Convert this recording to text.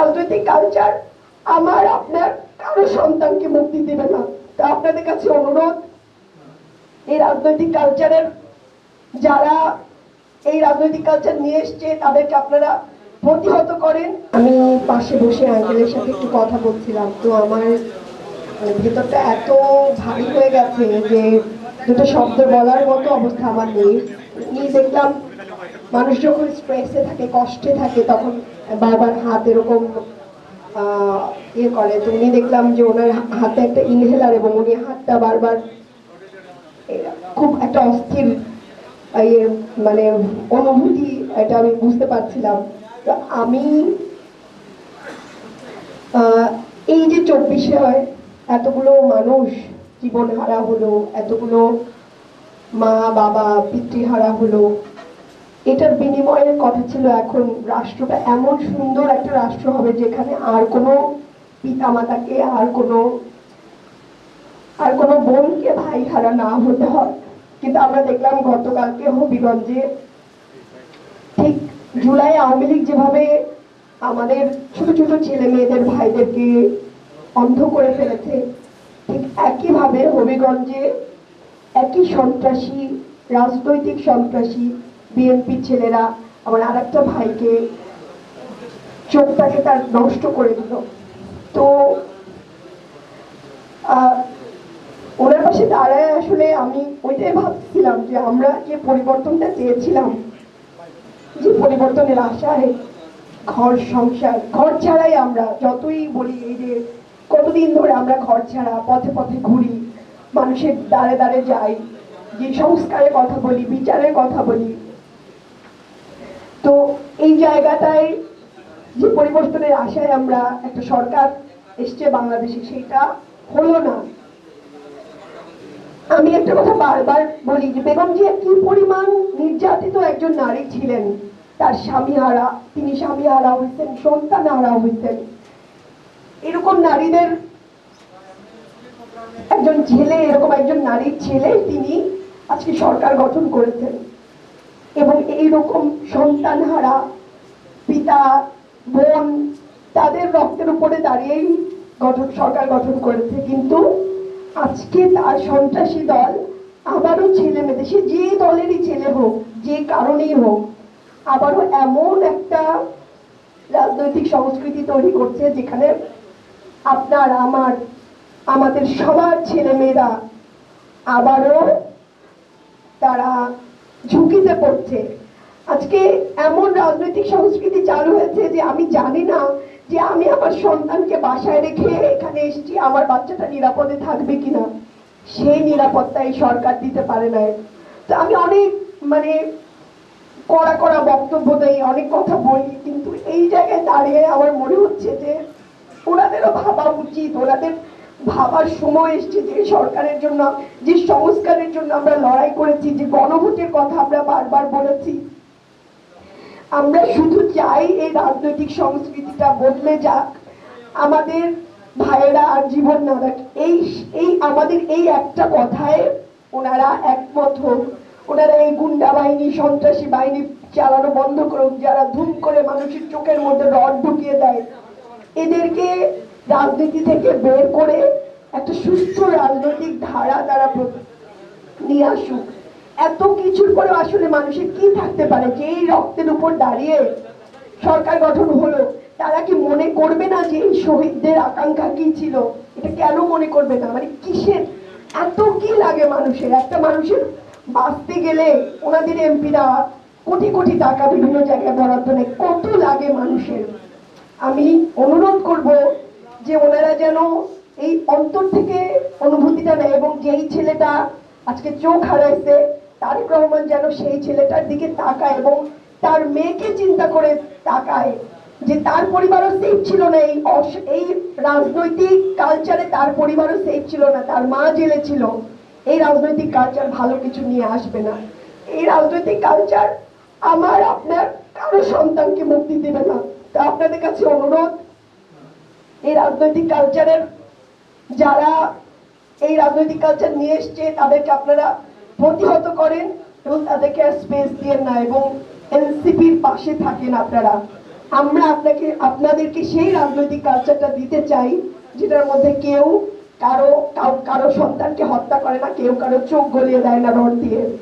রাজনৈতিক কালচার আমার আপনার কারো সন্তানকে মুক্তি দেবে না। তা আপনাদের কাছে অনুরোধ, এই রাজনৈতিক কালচারের যারা এই রাজনৈতিক কালচার নিয়ে এসছে তাদেরকে আপনারা প্রতিহত করেন। আমি পাশে বসে আঙ্কেলের সাথে একটু কথা বলছিলাম, তো আমার ভেতরটা এত ভারী হয়ে গেছে যে দুটো শব্দ বলার মতো অবস্থা আমার নেই। দেখলাম মানুষ যখন স্ট্রেসে থাকে, কষ্টে থাকে, তখন বারবার হাত এরকম ইয়ে করে। তো উনি দেখলাম যে ওনার হাতে একটা ইনহেলার এবং উনি হাতটা বারবার খুব একটা অস্থির মানে অনুভূতি, এটা আমি বুঝতে পারছিলাম। তো আমি এই যে 24-এ এতগুলো মানুষ জীবন হারা হলো, এতগুলো মা বাবা পিতৃহারা হলো, এটার বিনিময়ের কথা ছিল এখন রাষ্ট্রটা এমন সুন্দর একটা রাষ্ট্র হবে যেখানে আর কোনো পিতা মাতাকে আর কোনো বোনকে ভাই হারা না হতে হয়। কিন্তু আমরা দেখলাম গতকালকে হবিগঞ্জে ঠিক জুলাই আওয়ামী লীগ যেভাবে আমাদের ছোট ছোট ছেলে মেয়েদের ভাইদেরকে অন্ধ করে ফেলেছে, ঠিক একইভাবে হবিগঞ্জে একই সন্ত্রাসী, রাজনৈতিক সন্ত্রাসী বিএনপি ছেলেরা আমার আর একটা ভাইকে চোখটাকে তার নষ্ট করে দিল। তো ওনার পাশে দাঁড়ায় আসলে আমি ওইটাই ভাবছিলাম যে আমরা যে পরিবর্তনটা চেয়েছিলাম, যে পরিবর্তনের আশায় ঘর সংসার, ঘর ছাড়াই আমরা যতই বলি, এই যে কতদিন ধরে আমরা ঘর ছাড়া পথে পথে ঘুরি, মানুষের দ্বারে দ্বারে যাই, যে সংস্কারের কথা বলি, বিচারের কথা বলি, তো এই জায়গাটায় যে পরিবর্তনের আশায় আমরা একটা সরকার এসছে বাংলাদেশে, সেটা হলো না। আমি একটা কথা বারবার বলি যে বেগম জিয়া কি পরিমাণ নির্যাতিত একজন নারী ছিলেন। তার স্বামী হারা, তিনি স্বামী হারা হয়েছেন, সন্তান হারা হয়েছেন। এরকম নারীদের একজন ছেলে, এরকম একজন নারীর ছেলে তিনি আজকে সরকার গঠন করেছেন এবং এইরকম সন্তান হারা পিতা বোন তাদের রক্তের উপরে দাঁড়িয়েই সরকার গঠন করেছে। কিন্তু আজকে তার সন্ত্রাসী দল আবারও ছেলে মেয়েদের, সে যে দলেরই ছেলে হোক, যে কারণেই হোক, আবারও এমন একটা রাজনৈতিক সংস্কৃতি তৈরি করছে যেখানে আপনার আমাদের সবার ছেলে মেয়েরা আবারও তারা ঝুঁকিতে পড়ছে। আজকে এমন রাজনৈতিক সংস্কৃতি চালু হয়েছে যে আমি জানি না যে আমি আমার সন্তানকে বাসায় রেখে এখানে এসেছি, আমার বাচ্চাটা নিরাপদে থাকবে কিনা, সেই নিরাপত্তা এই সরকার দিতে পারে না। তো আমি অনেক কড়া কড়া বক্তব্য দেই, অনেক কথা বলি, কিন্তু এই জায়গায় দাঁড়িয়ে আমার মনে হচ্ছে যে ওনাদেরও ভাবা উচিত, ওনাদের ভাবার সময় এসছে যে সরকারের জন্য, যে সংস্কারের জন্য আমরা লড়াই করেছি, যে গণভোটের কথা আমরা বারবার বলেছি, আমরা শুধু চাই এই রাজনৈতিক সংস্কৃতিটা বদলে যাক, আমাদের ভাইয়েরা আর জীবন না দেখ। এই আমাদের এই একটা কথায় ওনারা একমত হোক, ওনারা এই গুন্ডা বাহিনী, সন্ত্রাসী বাহিনী চালানো বন্ধ করুক, যারা ধুম করে মানুষের চোখের মধ্যে রড ঢুকিয়ে দেয়, এদেরকে রাজনীতি থেকে বের করে একটা সুস্থ রাজনৈতিক ধারা তারা নিয়ে আসুক। এত কিছুর পরে আসলে মানুষের কি থাকতে পারে যে এই রক্তের উপর দাঁড়িয়ে সরকার গঠন হলো? তারা কি মনে করবে না যে এই শহীদদের আকাঙ্ক্ষা কি ছিল? এটা কেন মনে করবে না? কিসের এত কি লাগে মানুষের? একটা মানুষের বাঁচতে গেলে ওনাদের এমপিরা কোটি কোটি টাকা বিভিন্ন জায়গায় বরাদ্দ নেয়, কত লাগে মানুষের। আমি অনুরোধ করব যে ওনারা যেন এই অন্তর থেকে অনুভূতিটা নেয় এবং যেই ছেলেটা আজকে চোখ হারাইছে, তারেক রহমান যেন সেই ছেলেটার দিকে তাকায় এবং তার মেয়েকে চিন্তা করে তাকায় যে তার পরিবারও সেফ ছিল না, এই রাজনৈতিক কালচারে তার পরিবারও সেফ ছিল না, তার মা জেলে ছিল। এই রাজনৈতিক কালচার ভালো কিছু নিয়ে আসবে না। এই রাজনৈতিক কালচার আমার আপনার কারো সন্তানকে মুক্তি দেবে না। তা আপনাদের কাছে অনুরোধ, এই রাজনৈতিক কালচারের যারা এই রাজনৈতিক কালচার নিয়ে এসছে তাদেরকে আপনারা প্রতিহত করেন এবং তাদেরকে আর স্পেস দিয়ে না এবং এনসিপির পাশে থাকেন আপনারা। আমরা আপনাদেরকে সেই রাজনৈতিক কালচারটা দিতে চাই যেটার মধ্যে কেউ কারো সন্তানকে হত্যা করে না, কেউ কারো চোখ গলিয়ে দেয় না রড দিয়ে।